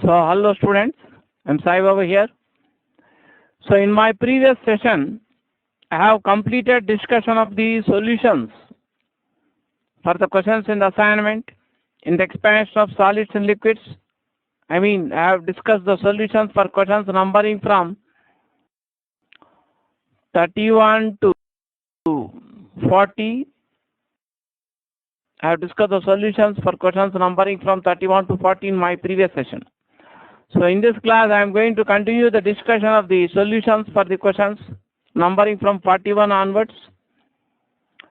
So hello students, I'm Sai Baba here. So in my previous session, I have completed discussion of the solutions for the questions in the assignment in the expansion of solids and liquids. I have discussed the solutions for questions numbering from 31 to 40. I have discussed the solutions for questions numbering from 31 to 40 in my previous session. So in this class, I am going to continue the discussion of the solutions for the questions numbering from 41 onwards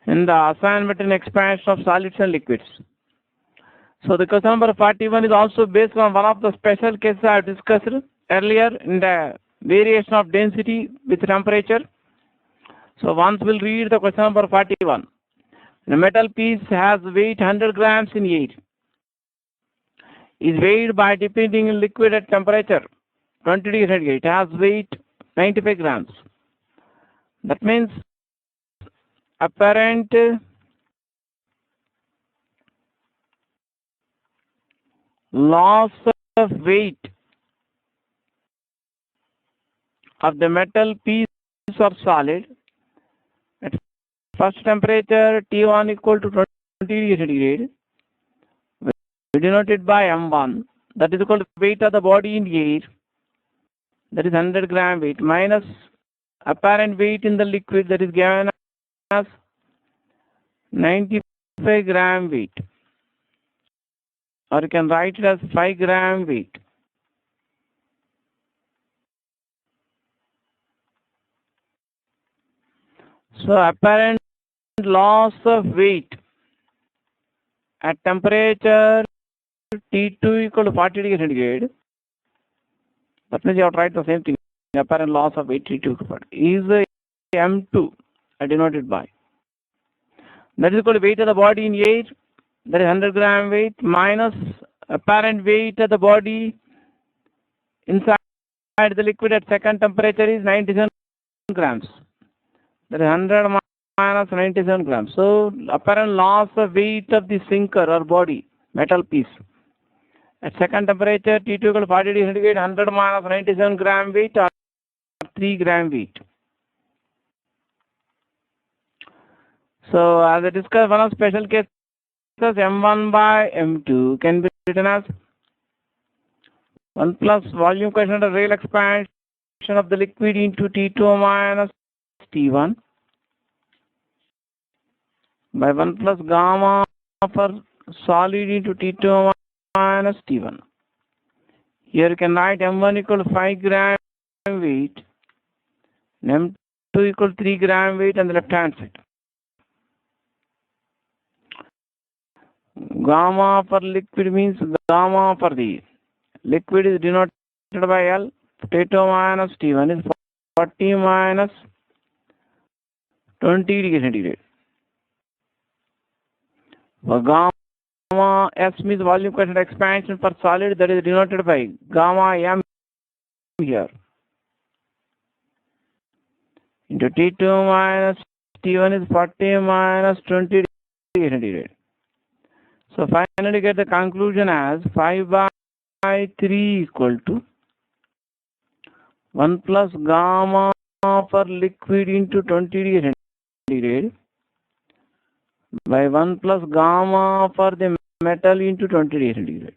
in the assignment and expansion of solids and liquids. So the question number 41 is also based on one of the special cases I have discussed earlier in the variation of density with temperature. So once we'll read the question number 41. The metal piece has weight 100 grams in air. Is weighed by dipping in liquid at temperature 20 degrees centigrade. It has weight 95 grams. That means apparent loss of weight of the metal piece or solid at first temperature T1 equal to 20 degrees centigrade. We denote it by M1, that is equal to weight of the body in air, that is 100 gram weight, minus apparent weight in the liquid, that is given as 95 gram weight, or you can write it as 5 gram weight. So apparent loss of weight at temperature T2 equal to 40 degrees centigrade. That means you have to write the same thing. Apparent loss of weight T2 equal to 40 is M2. I denoted by. That is equal to weight of the body in air. That is 100 gram weight minus apparent weight of the body inside the liquid at second temperature is 97 grams. That is 100 minus 97 grams. So apparent loss of weight of the sinker or body, metal piece, at second temperature T2 equal to 40 degrees centigrade, 100 minus 97 gram weight or 3 gram weight. So as I discussed, one of special cases, M1 by M2 can be written as 1 plus volume coefficient of real expansion of the liquid into T2 minus T1 by 1 plus gamma for solid into T2 minus T1. Here you can write M1 equal to 5 gram weight and M2 equal to 3 gram weight on the left hand side. Gamma for liquid means gamma for the liquid is denoted by L. T2 minus T1 is 40 minus 20 degrees centigrade. For gamma S means volume coefficient expansion for solid, that is denoted by gamma M here. Into T2 minus T1 is 40 minus 20 degrees centigrade. So finally get the conclusion as 5 by 3 equal to 1 plus gamma for liquid into 20 degrees centigrade by 1 plus gamma for the metal into 20 degrees centigrade.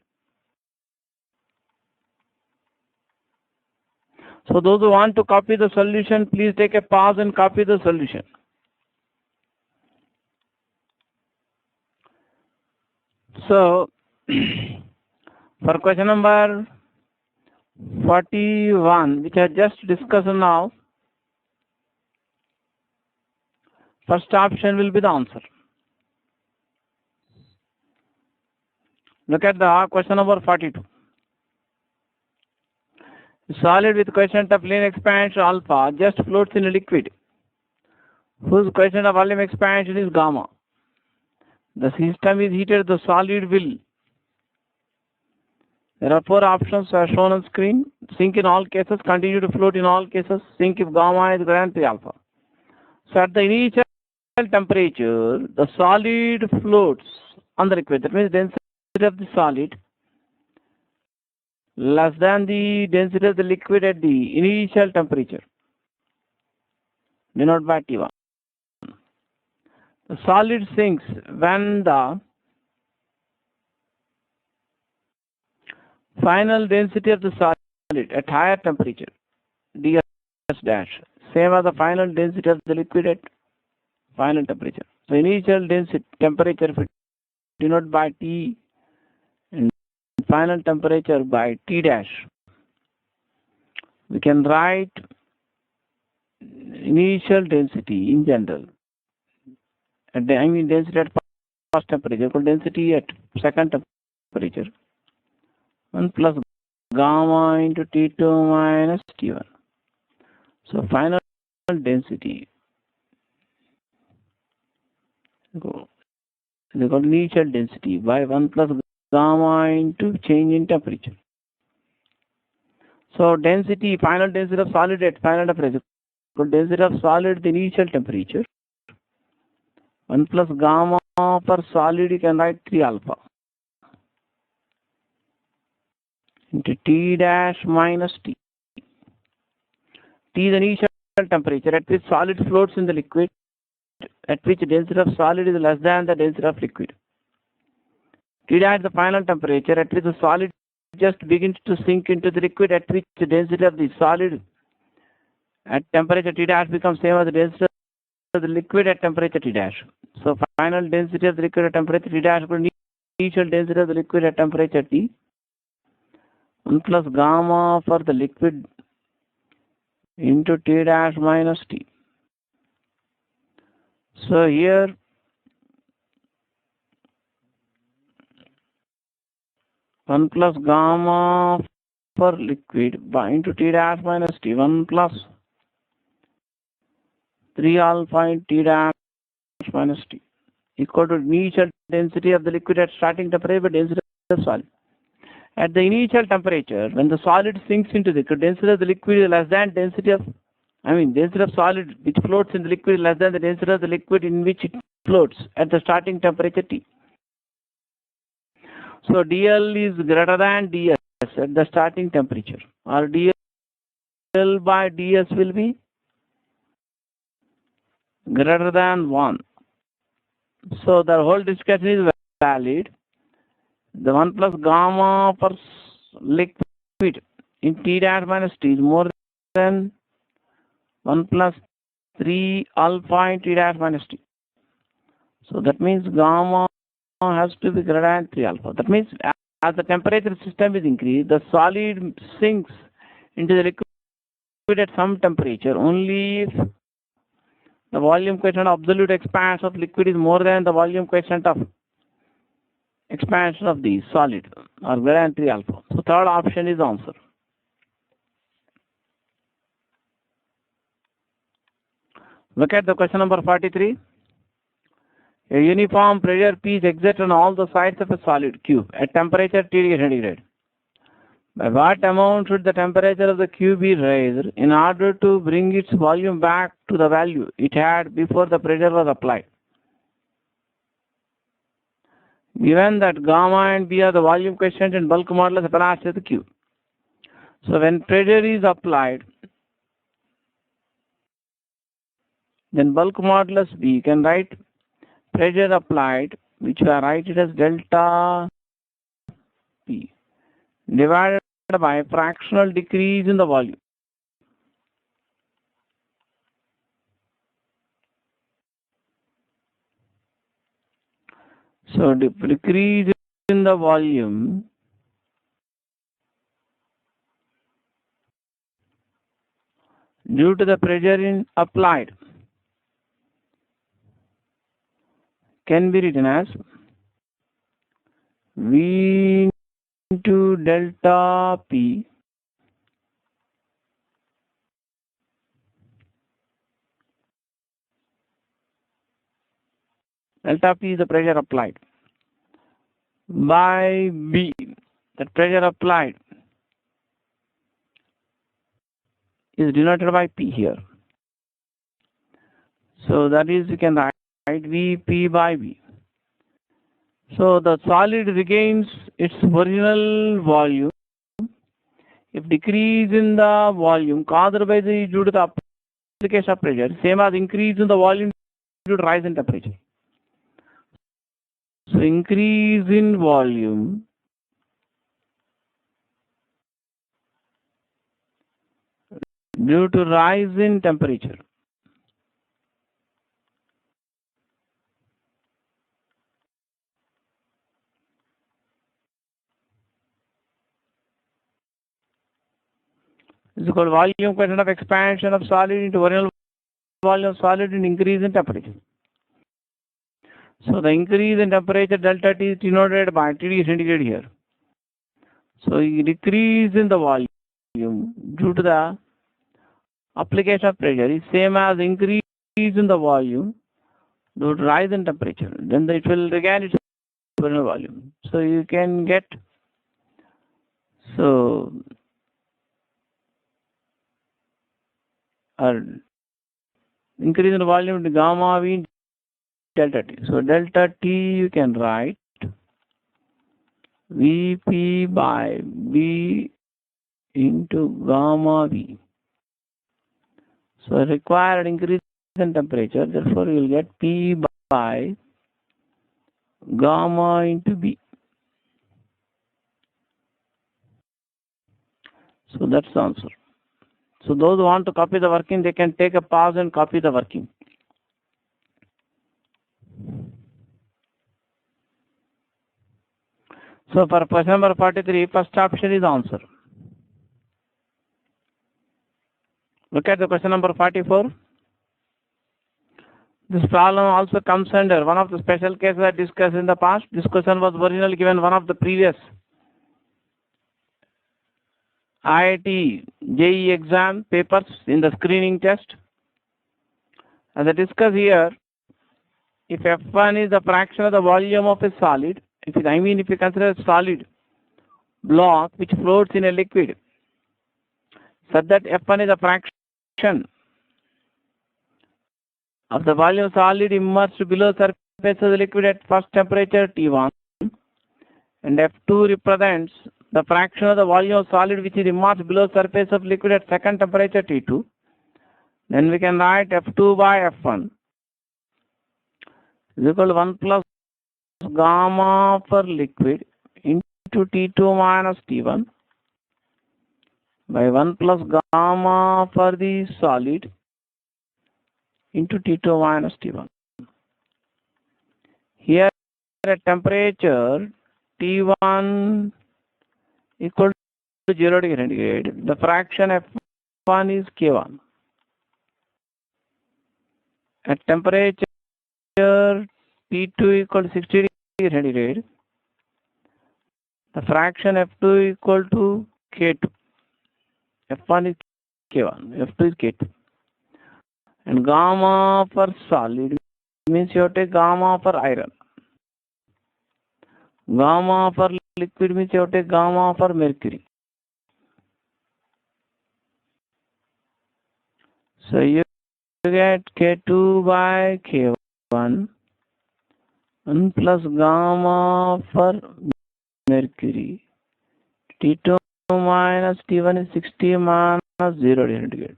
So those who want to copy the solution, please take a pause and copy the solution. So for question number 41, which I just discussed now, first option will be the answer. Look at the question number 42. Solid with coefficient of linear expansion alpha just floats in a liquid whose coefficient of volume expansion is gamma. The system is heated, the solid will. There are 4 options as shown on screen. Sink in all cases, continue to float in all cases, sink if gamma is greater than 3 alpha. So at the initial temperature, the solid floats on the liquid. That means density of the solid less than the density of the liquid at the initial temperature, denoted by T1. The solid sinks when the final density of the solid at higher temperature, ds dash, same as the final density of the liquid at final temperature. So initial density temperature denoted by T and final temperature by T dash. We can write initial density in general. Density at first temperature equal density at second temperature. 1 plus gamma into T2 minus T1. So final density is equal to initial density by 1 plus gamma into change in temperature. So density, final density of solid at final temperature, so density of solid at the initial temperature, 1 plus gamma for solid, you can write 3 alpha into T dash minus T. T is the initial temperature at which solid floats in the liquid, at which density of solid is less than the density of liquid. T dash is the final temperature at which the solid just begins to sink into the liquid, at which the density of the solid at temperature T dash becomes same as the density of the liquid at temperature T dash. So final density of the liquid at temperature T dash equal to initial density of the liquid at temperature T, 1 plus gamma for the liquid into T dash minus T. So here one plus gamma for liquid by into T dash minus T, 1 plus 3 alpha in T dash minus T equal to initial density of the liquid at starting temperature by density of solid. At the initial temperature, when the solid sinks into the liquid, density of the liquid is less than density of, density of solid which floats in the liquid is less than the density of the liquid in which it floats at the starting temperature T. So dl is greater than ds at the starting temperature, or dl by ds will be greater than 1. So the whole discussion is valid. The 1 plus gamma for liquid in T dash minus T is more than 1 plus 3 alpha in T dash minus T. So that means gamma has to be greater than 3 alpha. That means as the temperature system is increased, the solid sinks into the liquid at some temperature only if the volume coefficient of absolute expansion of liquid is more than the volume coefficient of expansion of the solid, or greater than 3 alpha. So third option is the answer. Look at the question number 43. A uniform pressure P is exerted on all the sides of a solid cube at temperature T centigrade. By what amount should the temperature of the cube be raised in order to bring its volume back to the value it had before the pressure was applied? Given that gamma and B are the volume coefficient and bulk modulus of velocity of the cube. So when pressure is applied, then bulk modulus B, you can write pressure applied, which I write it as delta P, divided by fractional decrease in the volume. So the decrease in the volume due to the pressure applied can be written as V into delta P delta P is the pressure applied by B. That pressure applied is denoted by P here. So that is, you can write Vp by B. So the solid regains its original volume if decrease in the volume caused by the due to the application of pressure, same as increase in the volume due to rise in temperature. So increase in volume due to rise in temperature. This is called volume question of expansion of solid into original volume of solid and increase in temperature. So the increase in temperature delta T is denoted by TD centigrade here. So decrease in the volume due to the application of pressure is same as increase in the volume due to rise in temperature. Then it will regain its original volume. So you can get increase in the volume to gamma V delta T. So delta T you can write Vp by B into gamma V. So required increase in temperature, therefore you will get P by gamma into B. So that's the answer. So those who want to copy the working, they can take a pause and copy the working. So for question number 43, first option is answer. Look at the question number 44. This problem also comes under one of the special cases I discussed in the past. This question was originally given one of the previous IIT JEE exam papers in the screening test. As I discuss here, if F1 is the fraction of the volume of a solid, if you consider a solid block which floats in a liquid, such that F1 is a fraction of the volume solid immersed below surface of the liquid at first temperature T1, and F2 represents the fraction of the volume of solid which is immersed below surface of liquid at second temperature T2, then we can write F2 by F1 is equal to 1 plus gamma for liquid into T2 minus T1 by 1 plus gamma for the solid into T2 minus T1. Here at temperature T1 equal to 0 degree centigrade, the fraction F1 is K1. At temperature T2 equal to 60 degree centigrade, the fraction F2 equal to K2. F1 is K1, F2 is K2. And gamma for solid means you have to take gamma for iron. Gamma for liquid means you have to take gamma for mercury. So you get K2 by K1 1 plus gamma for mercury. T2 minus T1 is 60 minus 0 degree centigrade.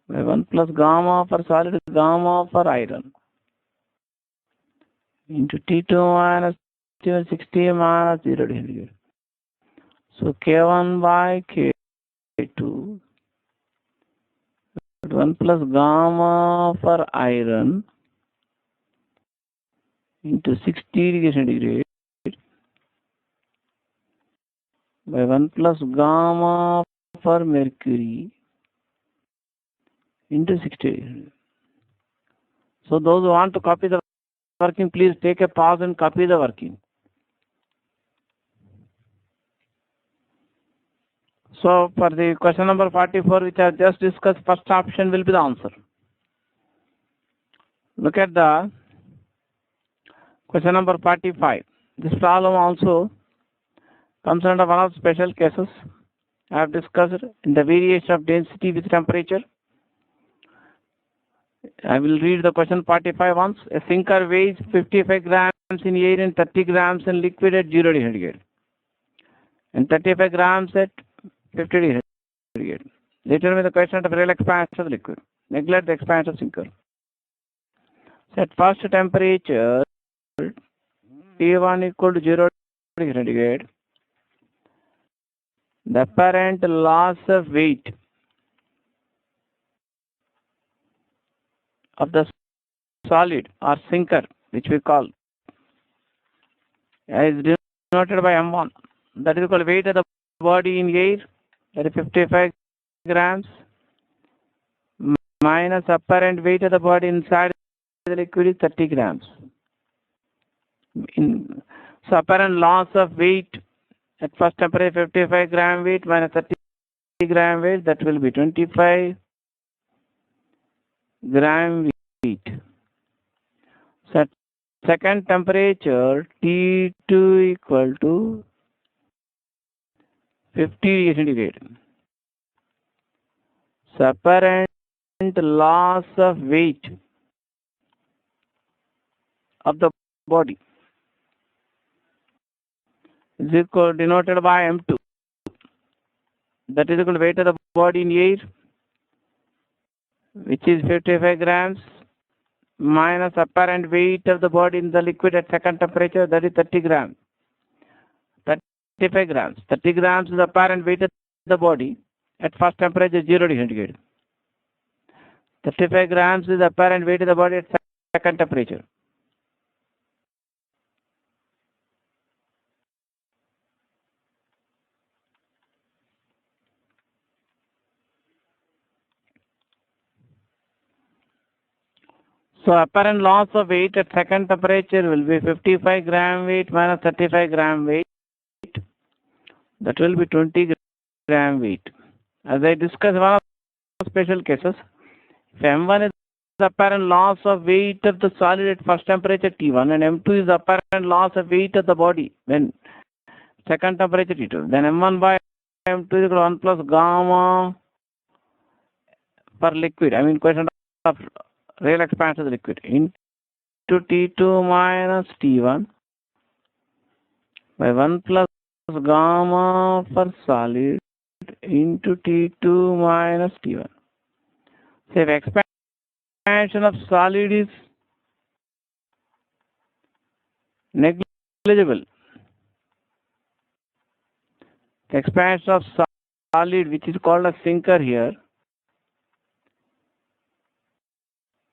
By 1 plus gamma for solid is gamma for iron. Into T2 minus T1 60 minus 0 degree centigrade. So K1 by K2 1 plus gamma for iron into 60 degree centigrade by 1 plus gamma for mercury into 60 degree. So those who want to copy the working, please take a pause and copy the working. So for the question number 44, which I just discussed, first option will be the answer. Look at the question number 45. This problem also comes under one of special cases I have discussed in the variation of density with temperature. I will read the question 45 once. A sinker weighs 55 grams in air and 30 grams in liquid at 0 degree centigrade. and 35 grams at 50 degree centigrade. Determine the coefficient of real expansion of the liquid. Neglect the expansion of sinker. At first temperature T1 equal to 0 degree centigrade, the apparent loss of weight of the solid or sinker, which we call, is denoted by M1. That is equal to weight of the body in air, that is 55 grams, minus apparent weight of the body inside the liquid is 30 grams. So apparent loss of weight at first temperature 55 gram weight minus 30 gram weight, that will be 25 gram weight. So at second temperature T2 equal to 50 degree centigrade. So apparent loss of weight of the body is equal denoted by M2. That is equal to weight of the body in air, which is 55 grams, minus apparent weight of the body in the liquid at second temperature, that is 30 grams. 35 grams. 30 grams is the apparent weight of the body at first temperature 0 degree centigrade. 35 grams is the apparent weight of the body at second temperature. So apparent loss of weight at second temperature will be 55 gram weight minus 35 gram weight. That will be 20 gram weight. As I discussed one of the special cases, if M1 is the apparent loss of weight of the solid at first temperature T1 and M2 is the apparent loss of weight of the body when second temperature T2, then M1 by M2 is equal to 1 plus gamma per liquid. I mean question of real expansion of the liquid into T2 minus T1 by 1 plus gamma for solid into T2 minus T1. So if expansion of solid is negligible, the expansion of solid, which is called a sinker here,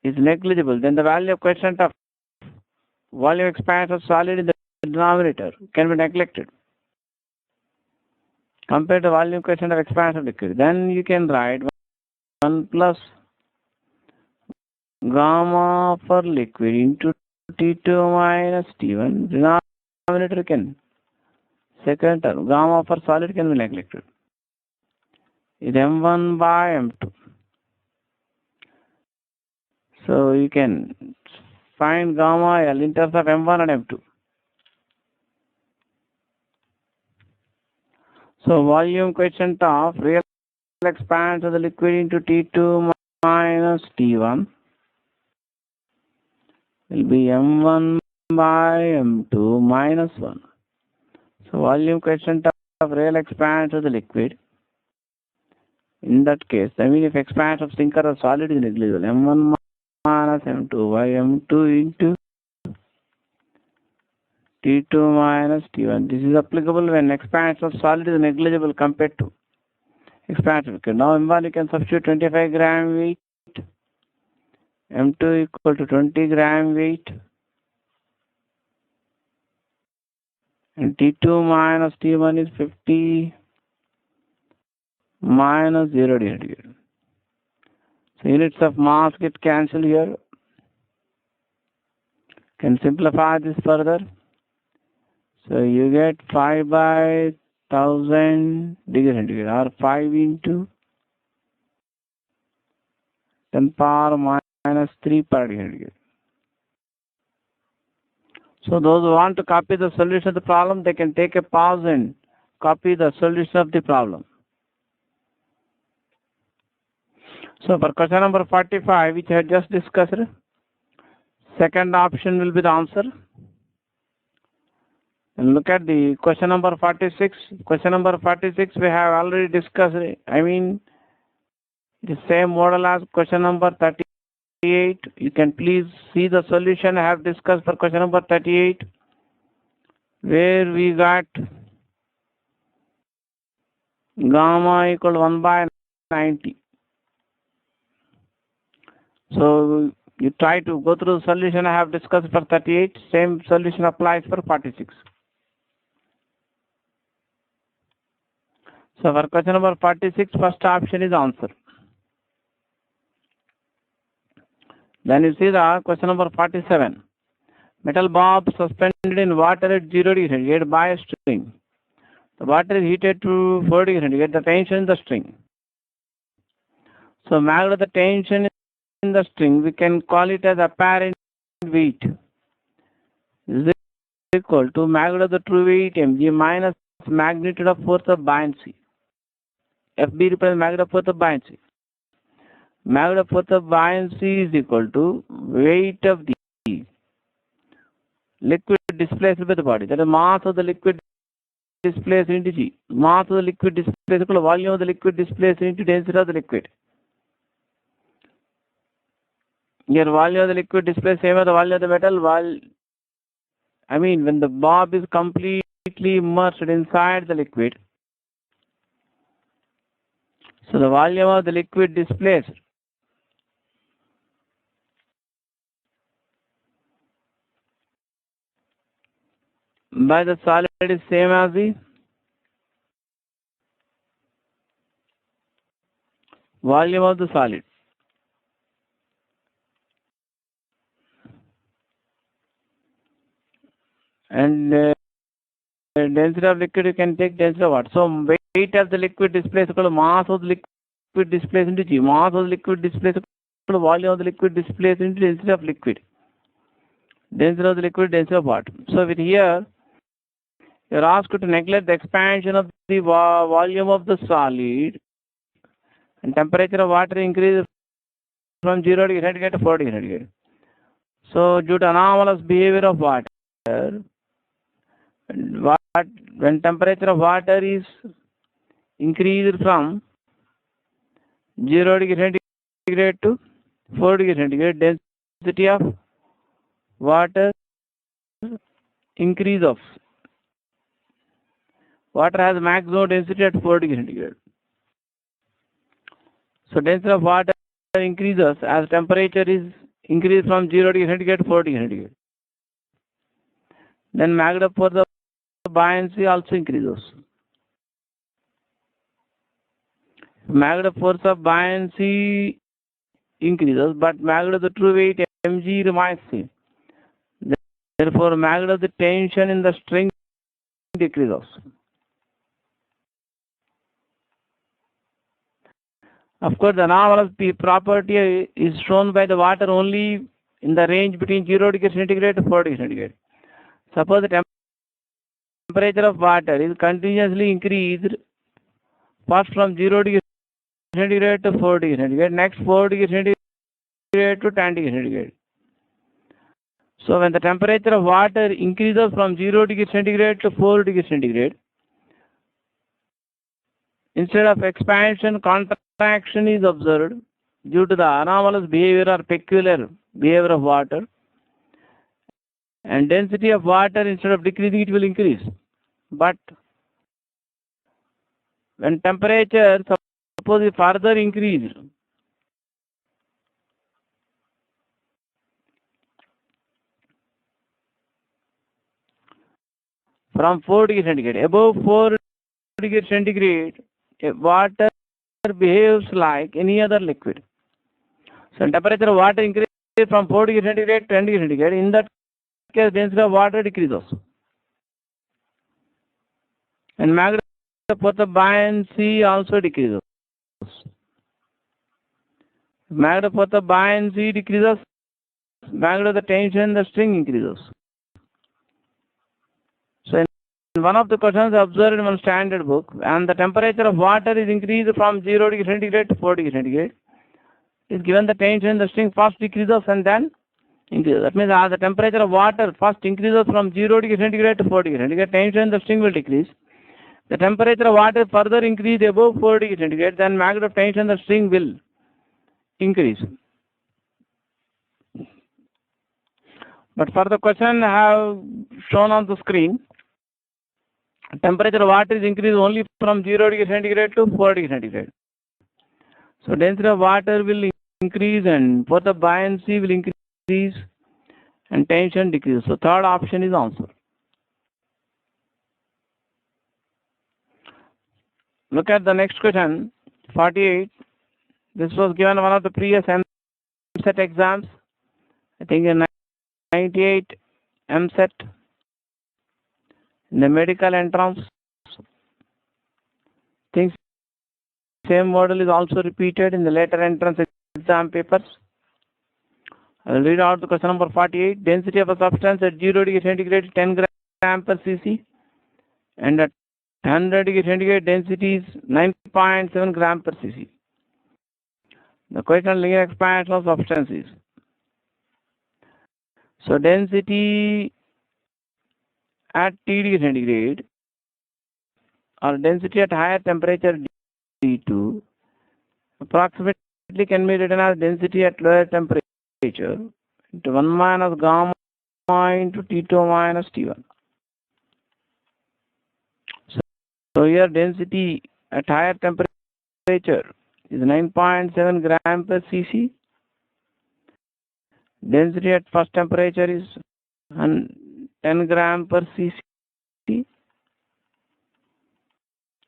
is negligible, then the value of coefficient of volume expansion of solid in the denominator can be neglected compared to volume coefficient of expansion of liquid. Then you can write 1 plus gamma for liquid into T2 minus T1. Denominator can, second term, gamma for solid can be neglected. Is M1 by M2. So you can find gamma L in terms of M1 and M2. So volume coefficient of real expansion of the liquid into T2 minus T1 will be M1 by M2 minus 1. So volume coefficient of real expansion of the liquid, in that case, I mean if expansion of sinker or solid is negligible, M1 minus M2 by M2 into T2 minus T1. This is applicable when expansion of solid is negligible compared to expansion. Okay. Now M1 you can substitute 25 gram weight, M2 equal to 20 gram weight, and T2 minus T1 is 50 minus 0 degree. So units of mass get cancelled here. Can simplify this further. So you get 5 by 1000 degree centigrade, or 5 into 10 power minus 3 per degree centigrade. So those who want to copy the solution of the problem, they can take a pause and copy the solution of the problem. So for question number 45, which I had just discussed, second option will be the answer. And look at the question number 46. Question number 46 we have already discussed. I mean, the same model as question number 38. You can please see the solution I have discussed for question number 38, where we got gamma equal to 1 by 90. So you try to go through the solution I have discussed for 38. Same solution applies for 46. So for question number 46, first option is answer. Then you see the question number 47. Metal bulb suspended in water at 0 degree centigrade by a string. The water is heated to 4 degree centigrade. The tension in the string. So magnitude of the tension in the string, we can call it as apparent weight, is equal to magnitude of the true weight mg minus magnitude of force of buoyancy. FB represents magnitude of force of buoyancy. Magnitude of force of buoyancy is equal to weight of the liquid displaced by the body. That is mass of the liquid displaced into G. Mass of the liquid displaced equal to volume of the liquid displaced into density of the liquid. Here volume of the liquid displaced same as the volume of the metal. I mean, when the bulb is completely immersed inside the liquid, so the volume of the liquid displaced by the solid is same as the volume of the solid. And density of liquid, you can take density of water. So weight of the liquid displaced equal to mass of the liquid displaced into G. Mass of the liquid displaced equal to volume of the liquid displaced into density of liquid. Density of the liquid, density of water. So with here, you are asked to neglect the expansion of the volume of the solid, and temperature of water increases from 0 degree centigrade to 4 degree centigrade. So due to anomalous behavior of water, when temperature of water is increased from 0 degree centigrade to 4 degree centigrade, density of water increase of. Water has maximum density at 4 degree centigrade. So density of water increases as temperature is increased from 0 degree centigrade to 4 degree centigrade. Then magnitude of force of buoyancy also increases. Magnitude of force of buoyancy increases, but magnitude of the true weight mg remains same. Therefore, magnitude of the tension in the string decreases. Of course, the anomalous property is shown by the water only in the range between 0 degree centigrade to 4 degree centigrade. Suppose the temperature of water is continuously increased first from 0 degree centigrade to 4 degree centigrade, next 4 degree centigrade to 10 degree centigrade. So when the temperature of water increases from 0 degree centigrade to 4 degree centigrade, instead of expansion, contraction is observed due to the anomalous behavior or peculiar behavior of water. And density of water, instead of decreasing, it will increase. But when temperature, suppose is further increased, from 4 degree centigrade, above 4 degree centigrade, water behaves like any other liquid. So temperature of water increases from 4 degree centigrade to 10 degree centigrade. In that case, density of water decreases. And magnitude of force of buoyancy also decreases. Magnitude of force of buoyancy decreases, magnitude of the tension in the string increases. So in one of the questions observed in one standard book, and the temperature of water is increased from 0 degree centigrade to 4 degree centigrade, is given the tension in the string first decreases and then increase. That means as the temperature of water first increases from 0 degree centigrade to 4 degree centigrade, tension in the string will decrease. The temperature of water further increase above 4 degree centigrade, then magnitude of tension in the string will increase. But for the question I have shown on the screen, temperature of water is increased only from 0 degree centigrade to 4 degree centigrade. So density of water will increase and for the buoyancy will increase and tension decrease. So third option is answer. Look at the next question, 48. This was given one of the previous MSET exams. I think in 98 MSET in the medical entrance. Things same model is also repeated in the later entrance exam papers. I will read out the question number 48. Density of a substance at 0 degree centigrade is 10 gram per cc, and at 100 degree centigrade density is 9.7 gram per cc. The question linear expansion of substances. So density at T degree centigrade or density at higher temperature T2 approximately can be written as density at lower temperature into 1 minus gamma into T2 minus T1. So here density at higher temperature is 9.7 gram per cc. Density at first temperature is 10 gram per cc.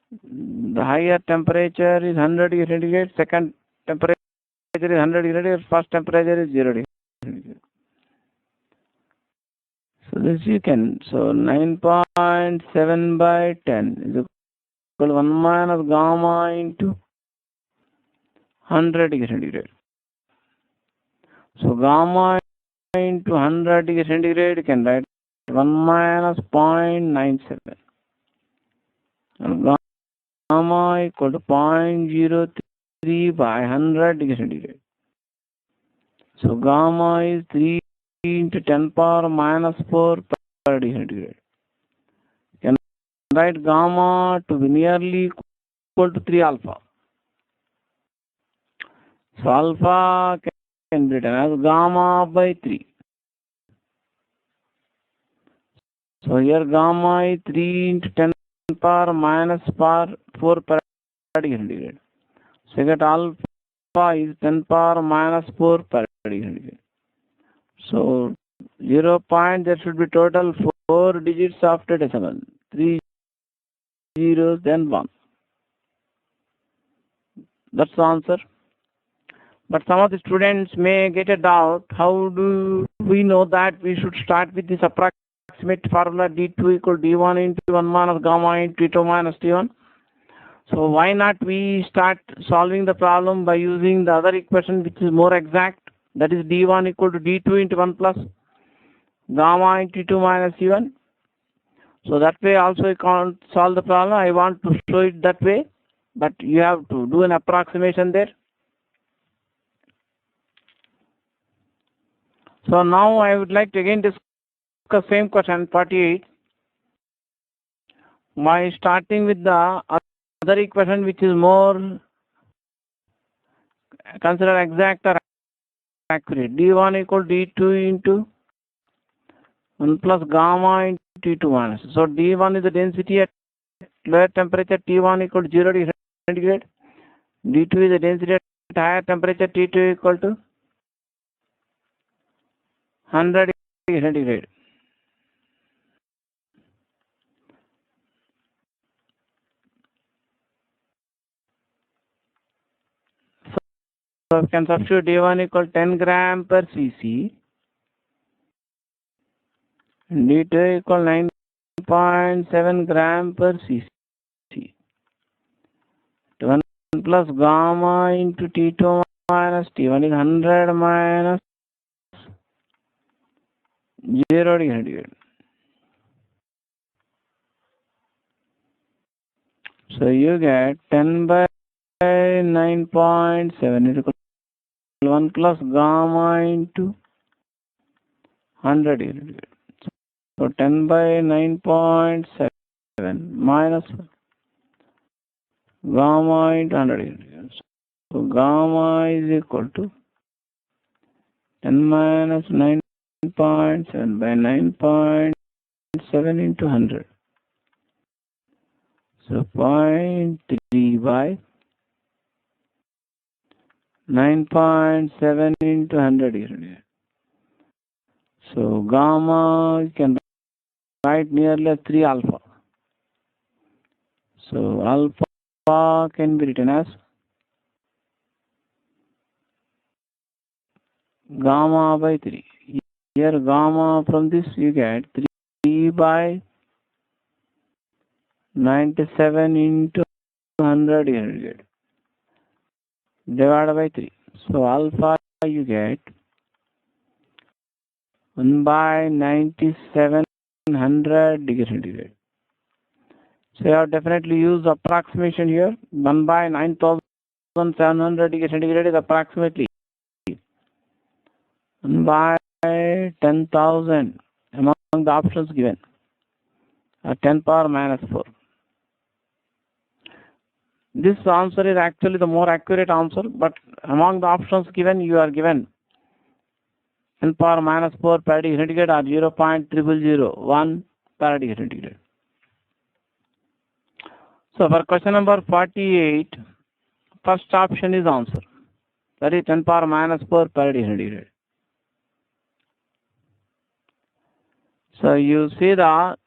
The higher temperature is 100 degree centigrade, second temperature is 100 degree centigrade, first temperature is 0 degree centigrade. So this you can, so 9.7 by 10 is equal to 1 minus gamma into 100 degree centigrade. So gamma into 100 degree centigrade you can write 1 minus 0.97. And gamma equal to 0.03 by 100 degree centigrade. So gamma is 3 into 10 power minus 4 per degree centigrade. You can write gamma to be nearly equal to 3 alpha. So alpha can be written as gamma by 3. So here gamma is 3 into 10 power minus 4 per degree centigrade. So you get alpha is 10 power minus 4 per degree centigrade. So 0 point, there should be total 4 digits after decimal. 3 zeros, then 1. That's the answer. But some of the students may get a doubt. How do we know that we should start with this approximate formula D2 equal D1 into 1 minus gamma into T2 minus T1? So why not we start solving the problem by using the other equation which is more exact, that is D1 equal to D2 into 1 plus gamma into T2 minus T1. So that way also you can't solve the problem. I want to show it that way, but you have to do an approximation there. So now I would like to again discuss same question 48 by starting with the other equation which is more considered exact or accurate. D1 equal D2 into 1 plus gamma into T2 minus. So D1 is the density at lower temperature T1 equal to 0 degree centigrade. D2 is the density at higher temperature T2 equal to 100 degree centigrade. So we can substitute D1 equal 10 gram per cc and D2 equal 9.7 gram per cc. 1 plus gamma into T2 minus T1 is 100 minus 0 degree centigrade. So you get 10 by 9.7 is equal to 1 plus gamma into 100 unit. So 10 by 9.7 minus gamma into 100 units. So gamma is equal to 10 minus 9.7 by 9.7 into 100. So 0.3 by 9.7 into 100 units. So gamma you can write nearly 3 alpha. So alpha can be written as gamma by 3. Here gamma from this you get 3 by 97 into 100 unit divided by 3. So alpha you get 1 by 9700 degree centigrade. So you have definitely used approximation here. 1 by 9700 degree centigrade is approximately 1 by 10,000 among the options given. 10 power minus 4. This answer is actually the more accurate answer, but among the options given, you are given 10 power minus 4 per degree centigrade or 0.0001 per degree centigrade. So for question number 48, first option is answer. That is 10 power minus 4 per degree centigrade. So you see the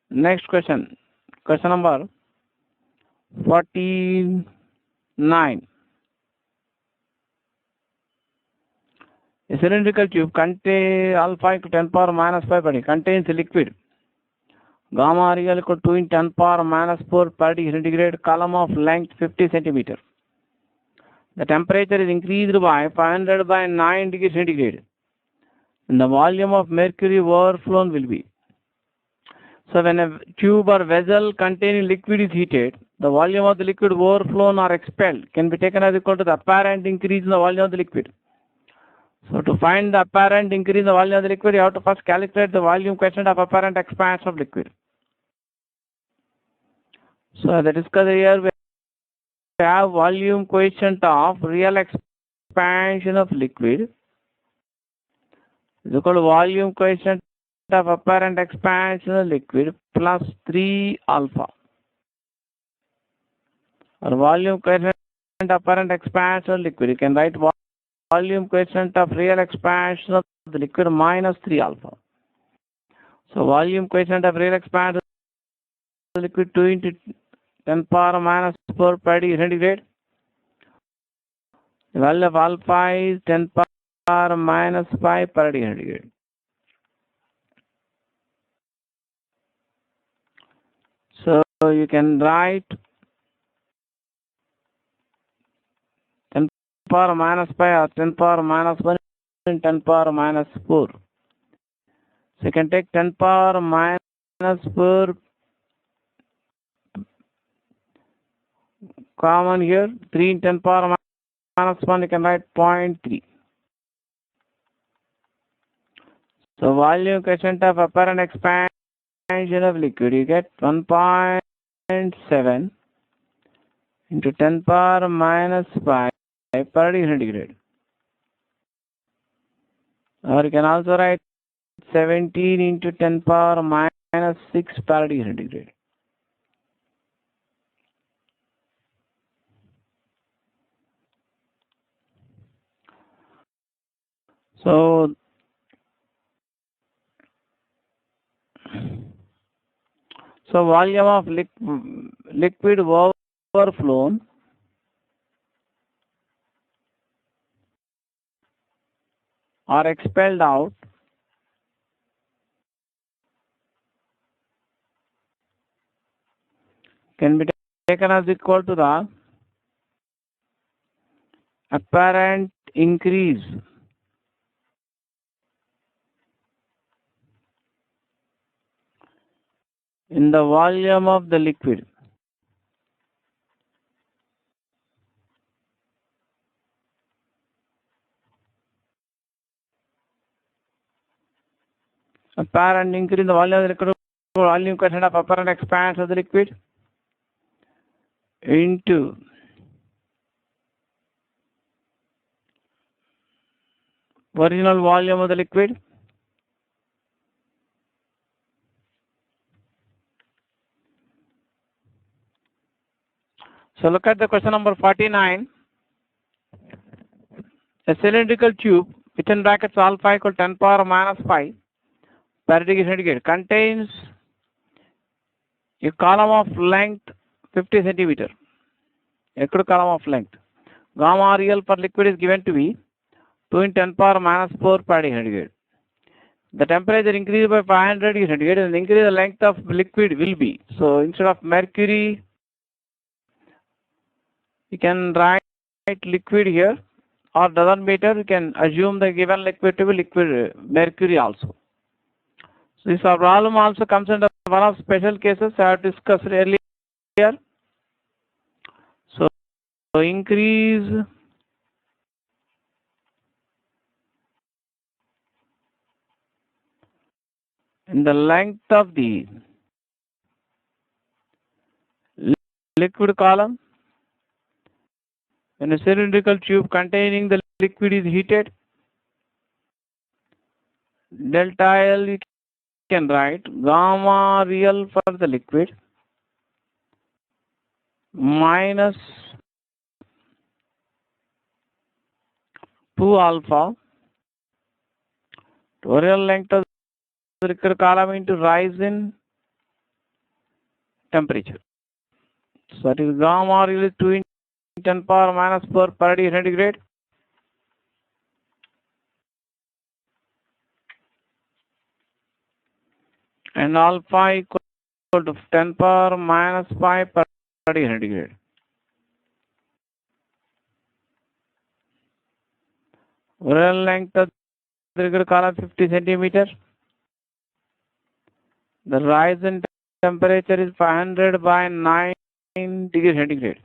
next question. Question number 49. A cylindrical tube contains alpha equal to 10 power minus 5 per degree contains a liquid. Gamma real equal to 2 in 10 power minus 4 per degree centigrade, column of length 50 centimeter. The temperature is increased by 500 by 9 degree centigrade. And the volume of mercury overflown will be. So when a tube or vessel containing liquid is heated, the volume of the liquid overflown or expelled can be taken as equal to the apparent increase in the volume of the liquid. So to find the apparent increase in the volume of the liquid, you have to first calculate the volume coefficient of apparent expansion of liquid. So the discuss here we have volume coefficient of real expansion of liquid is equal to volume coefficient of apparent expansion of liquid plus 3 alpha. Or volume coefficient of apparent expansion of liquid, you can write volume coefficient of real expansion of the liquid minus 3 alpha. So volume coefficient of real expansion of the liquid 2 into 10 power minus 4 per degree centigrade. The value of alpha is 10 power minus 5 per degree centigrade. So you can write 10 power minus 5 or 10 power minus 1 and 10 power minus 4. So you can take 10 power minus 4 common here. 3 in 10 power minus 1, you can write 0.3. So volume coefficient of apparent expansion of liquid, you get 1.7 into 10 power minus 5 per degree centigrade. Or you can also write 17 into 10 power minus 6 per degree centigrade. So volume of liquid overflown or expelled out can be taken as equal to the apparent increase in the volume of the liquid. apparent increase in the volume of the liquid, volume constant of apparent expansion of the liquid into original volume of the liquid. So look at the question number 49. A cylindrical tube within brackets alpha equal 10 power minus 5 per degree centigrade contains a column of length 50 centimeter. A column of length. Gamma real for liquid is given to be 2 in 10 power minus 4 per degree centigrade. The temperature increased by 500 degree centigrade and increase the length of liquid will be. So instead of mercury, you can write liquid here, or doesn't matter, you can assume the given liquid to be liquid mercury also. So this problem also comes under one of special cases I have discussed earlier. So increase in the length of the liquid column when a cylindrical tube containing the liquid is heated. Delta L you can write gamma real for the liquid minus 2 alpha total length of the liquid column into rise in temperature. So that is gamma real is 2 in 10 power minus 4 per degree centigrade. And alpha equal to 10 power minus 5 per degree centigrade. Real length of the liquid column 50 centimeter. The rise in temperature is 500 by 9 degree centigrade.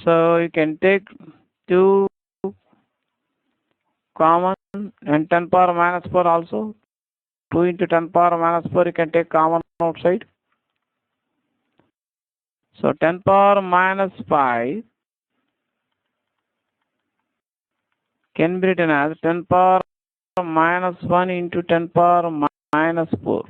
So you can take 2 common and 10 power minus 4 also. 2 into 10 power minus 4 you can take common outside. So 10 power minus 5 can be written as 10 power minus 1 into 10 power minus 4.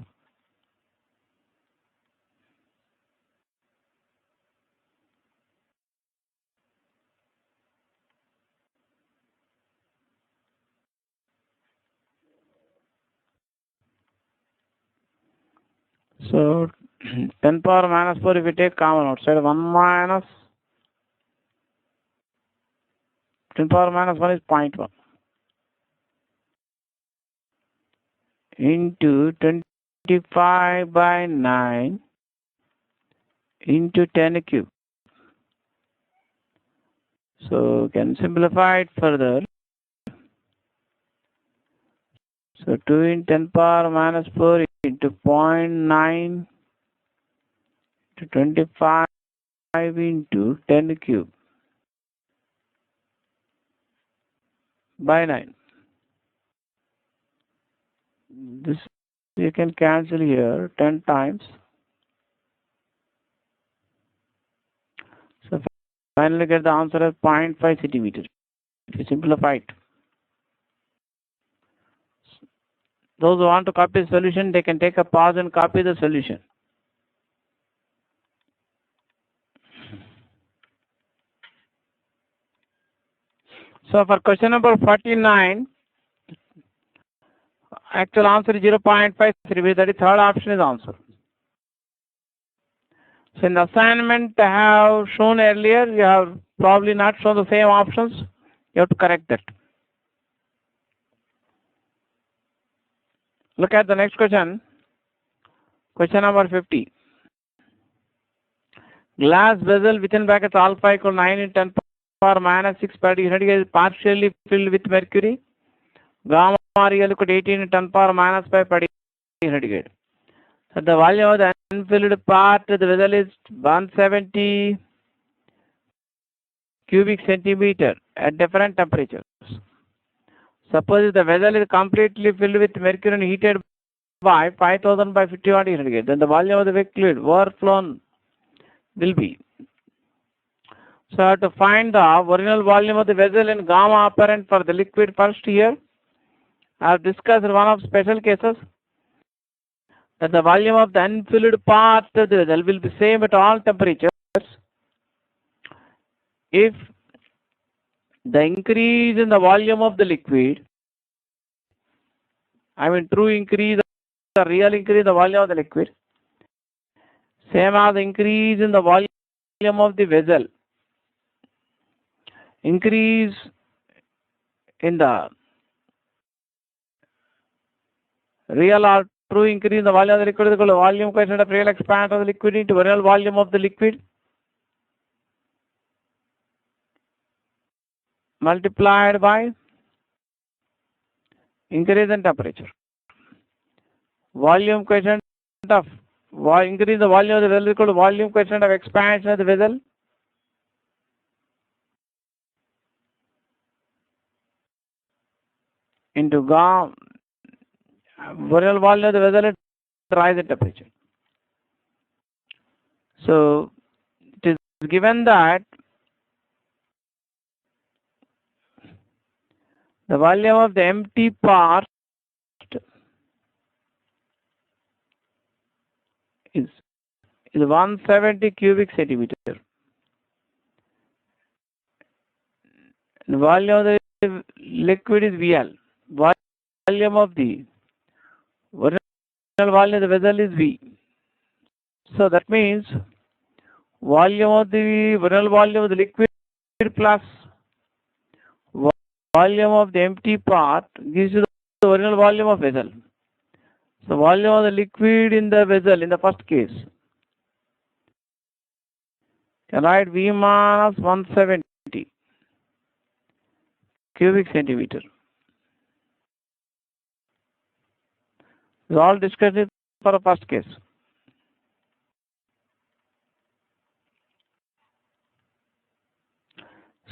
So 10 power minus 4 if we take common outside, 1 minus 10 power minus 1 is 0.1 into 25 by 9 into 10 cube. So can simplify it further. So 2 in 10 power minus 4 into 0.9 to 25 into 10 cube by 9. This you can cancel here 10 times. So finally get the answer as 0.5 centimeter. If you simplify it. Those who want to copy the solution, they can take a pause and copy the solution. So for question number 49, actual answer is 0.5 centimeter. That is third option is answer. So in the assignment I have shown earlier, you have probably not shown the same options. You have to correct that. Look at the next question. Question number 50. Glass vessel within brackets alpha equal 9 in 10 power minus 6 per degree centigrade is partially filled with mercury. Gamma real equal to 18 in 10 power minus 5 per degree centigrade. So the volume of the unfilled part of the vessel is 170 cubic centimeter at different temperatures. Suppose if the vessel is completely filled with mercury and heated by 5000 by 50 watt centigrade, then the volume of the liquid overflown will be. So I have to find the original volume of the vessel in gamma apparent for the liquid first here. I have discussed one of special cases that the volume of the unfilled part of the vessel will be same at all temperatures if the increase in the volume of the liquid, I mean true increase or real increase in the volume of the liquid, same as increase in the volume of the vessel, increase in the real or true increase in the volume of the liquid is equal to volume coefficient of real expansion of the liquid into real volume of the liquid multiplied by increase in temperature. Volume coefficient of increase the volume of the vessel is equal to volume coefficient of expansion of the vessel into gamma real volume of the vessel at rise in temperature. So it is given that the volume of the empty part is 170 cubic centimeter. The volume of the liquid is VL. Volume of the original volume of the vessel is V. So that means volume of the original volume of the liquid plus volume of the empty part gives you the original volume of vessel. So volume of the liquid in the vessel in the first case, can write V minus 170 cubic centimeter. We all discussed it for the first case.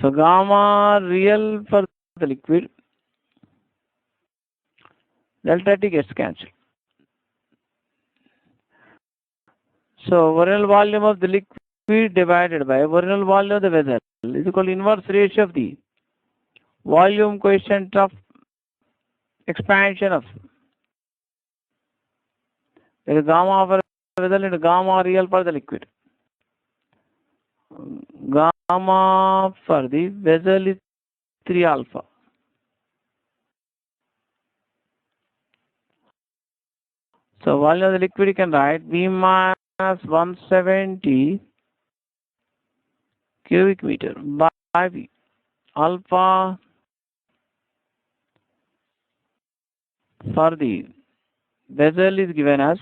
So gamma real for the liquid, delta T gets cancelled. So original volume of the liquid divided by original volume of the vessel is equal to inverse ratio of the volume coefficient of expansion of the gamma for the vessel into gamma real for the liquid. Gamma for the vessel is 3 alpha. So volume of the liquid you can write V minus 170 cubic meter by V. Alpha for the vessel is given as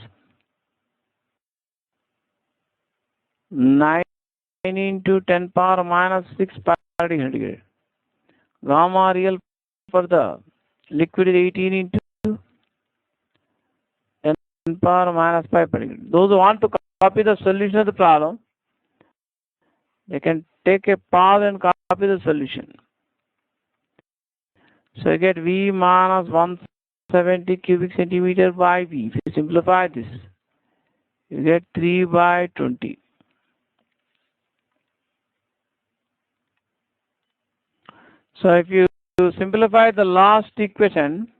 9 into 10 power minus 6 per degree centigrade. Gamma real for the liquid is 18 into 10 power minus 5 per degree. Those who want to copy the solution of the problem, they can take a pause and copy the solution. So you get V minus 170 cubic centimeter by V. If you simplify this, you get 3 by 20. So if you simplify the last equation,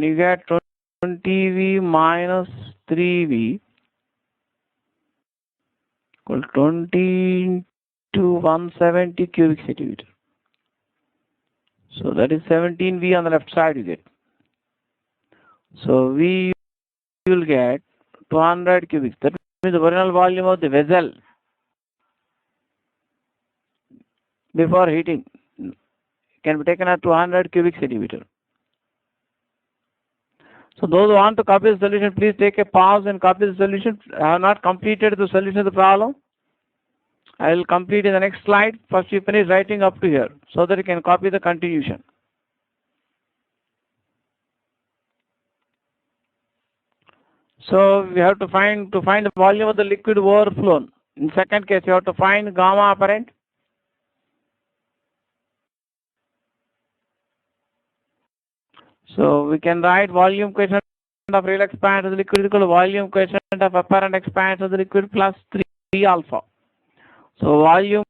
you get 20V minus 3V equal 20 into 170 cubic centimeter. So that is 17V on the left side you get. So V you will get 200 cubic. That means the original volume of the vessel before heating can be taken as 200 cubic centimeter. So those who want to copy the solution, please take a pause and copy the solution. I have not completed the solution of the problem. I will complete in the next slide. First you finish writing up to here so that you can copy the continuation. So we have to find the volume of the liquid overflown. In second case, you have to find gamma apparent. So we can write volume coefficient of real expansion of the liquid equal to volume coefficient of apparent expansion of the liquid plus 3 alpha. So volume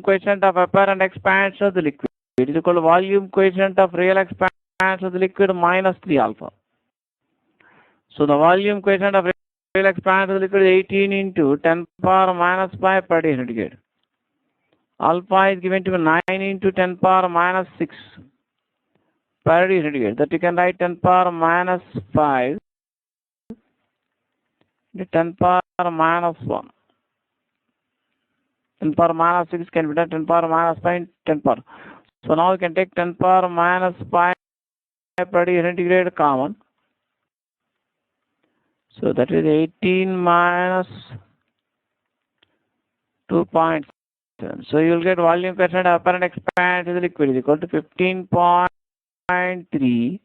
coefficient of apparent expansion of the liquid is equal to volume coefficient of real expansion of the liquid minus 3 alpha. So the volume coefficient of real expansion of the liquid is 18 into 10 power minus 5 per day centigrade. Alpha is given to be 9 into 10 power minus 6 per day centigrade. That you can write 10 power minus 5 into 10 power minus 1. 10 power minus 6 can be done 10 power minus 5 10 power. So now we can take 10 power minus 5 per day centigrade common. So that is 18 minus 2.7. So you will get volume coefficient of apparent expansion of the liquid is equal to 15.3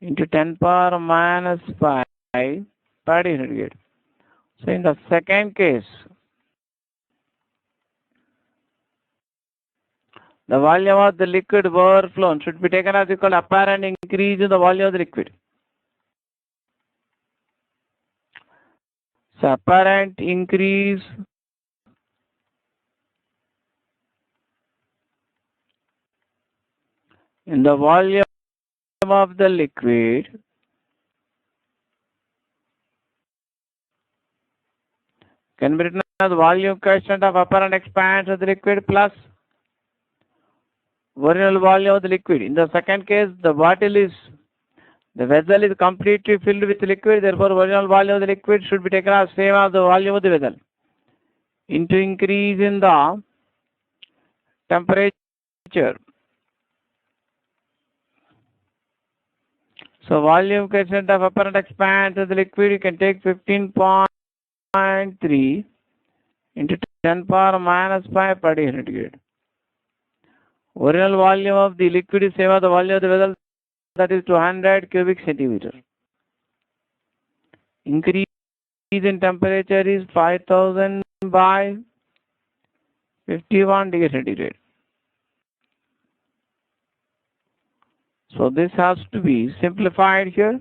into 10 power minus 5 per day centigrade. So in the second case, the volume of the liquid overflown should be taken as equal to apparent increase in the volume of the liquid. So apparent increase in the volume of the liquid can be written as volume coefficient of apparent expansion of the liquid plus original volume of the liquid. In the second case, the vessel is completely filled with liquid, therefore original volume of the liquid should be taken as same as the volume of the vessel into increase in the temperature. So volume coefficient of apparent expansion of the liquid, you can take 15.3 into 10 power minus 5 per day centigrade. Original volume of the liquid is same as the volume of the vessel, that is 200 cubic centimeter. Increase in temperature is 5000 by 51 degree centigrade. So this has to be simplified here.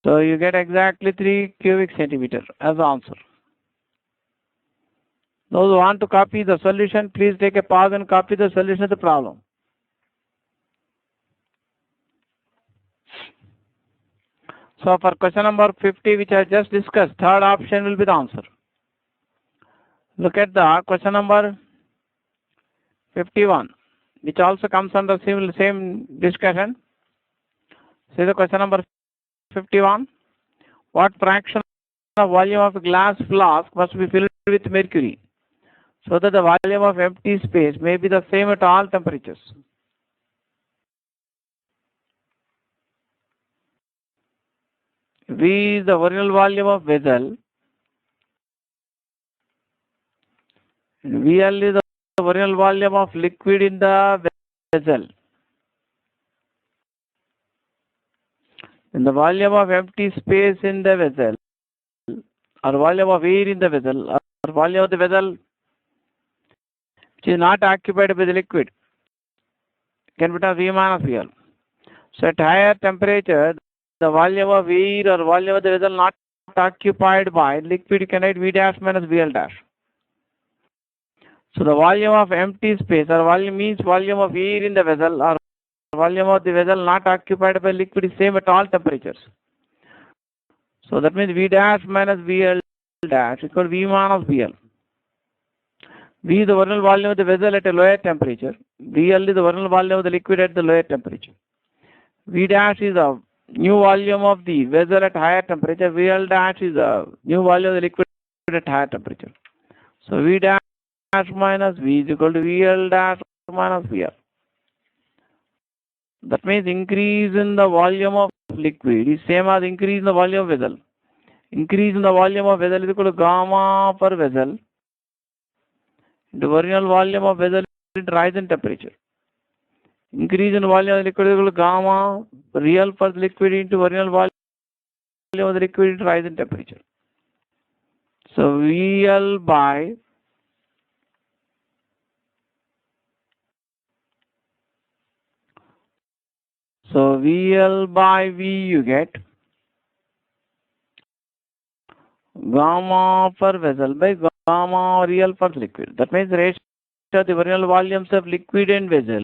So you get exactly 3 cubic centimeter as the answer. Those who want to copy the solution, please take a pause and copy the solution of the problem. So for question number 50, which I just discussed, third option will be the answer. Look at the question number 51, which also comes under same discussion. See the question number 51. What fraction of volume of a glass flask must be filled with mercury so that the volume of empty space may be the same at all temperatures? V is the original volume of vessel. VL is the original volume of liquid in the vessel. And the volume of empty space in the vessel, or volume of air in the vessel, or volume of the vessel which is not occupied by the liquid, can be V minus VL. So at higher temperature, the volume of air or volume of the vessel not occupied by liquid, you can write V dash minus VL dash. So the volume of empty space or volume means volume of air in the vessel or volume of the vessel not occupied by liquid is same at all temperatures. So that means V dash minus VL dash equal to V minus VL. V is the original volume of the vessel at a lower temperature. VL is the original volume of the liquid at the lower temperature. V dash is the new volume of the vessel at higher temperature. VL dash is the new volume of the liquid at higher temperature. So V dash minus V is equal to VL dash minus VL. That means increase in the volume of liquid is same as increase in the volume of vessel. Increase in the volume of vessel is equal to gamma per vessel. The original volume of vessel is rise in temperature. Increase in volume of the liquid equal to gamma real for the liquid into original volume of the liquid into rise in temperature. So VL by V you get gamma per vessel by gamma real per liquid. That means the ratio of the original volumes of liquid and vessel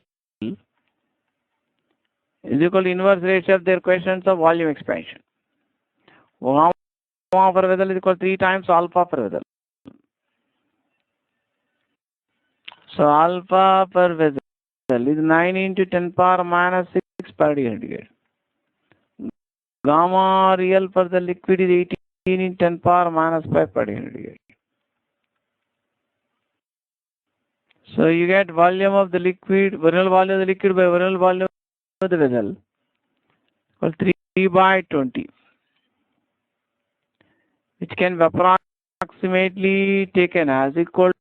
is equal to inverse ratio of their coefficients of volume expansion. Gamma per vessel is equal to 3 times alpha per vessel. So alpha per vessel is 9 into 10 power minus 6 per degree centigrade. Gamma real for the liquid is 18 in 10 power minus 5 per degree centigrade. So you get volume of the liquid, original volume of the liquid by original volume of the vessel equal 3 by 20, which can be approximately taken as equal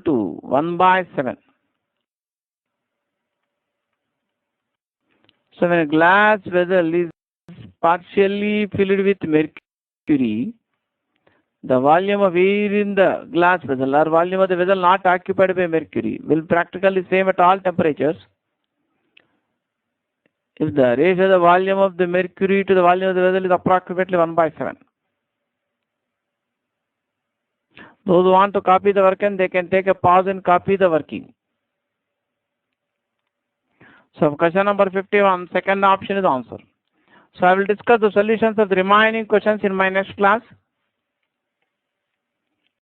to 1 by 7. So when a glass vessel is partially filled with mercury, the volume of air in the glass vessel or volume of the vessel not occupied by mercury will practically same at all temperatures if the ratio of the volume of the mercury to the volume of the vessel is approximately 1 by 7. Those who want to copy the working, they can take a pause and copy the working. So question number 51, second option is answer. So I will discuss the solutions of the remaining questions in my next class.